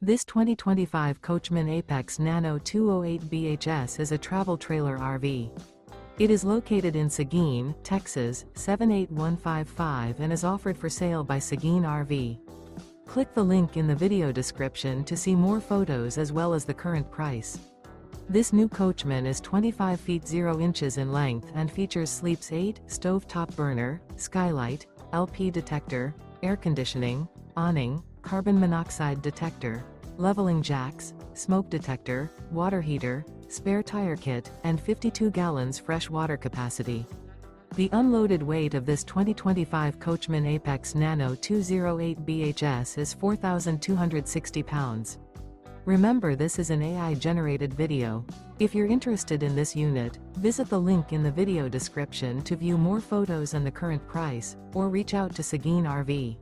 This 2025 Coachmen Apex Nano 208 BHS is a travel trailer RV. It is located in Seguin, Texas, 78155 and is offered for sale by Seguin RV. Click the link in the video description to see more photos as well as the current price. This new Coachmen is 25 feet 0 inches in length and features sleeps 8, stove-top burner, skylight, LP detector, air conditioning, awning, carbon monoxide detector, leveling jacks, smoke detector, water heater, spare tire kit, and 52 gallons fresh water capacity. The unloaded weight of this 2025 Coachmen Apex Nano 208 BHS is 4,260 pounds. Remember, this is an AI-generated video. If you're interested in this unit, visit the link in the video description to view more photos and the current price, or reach out to Seguin RV.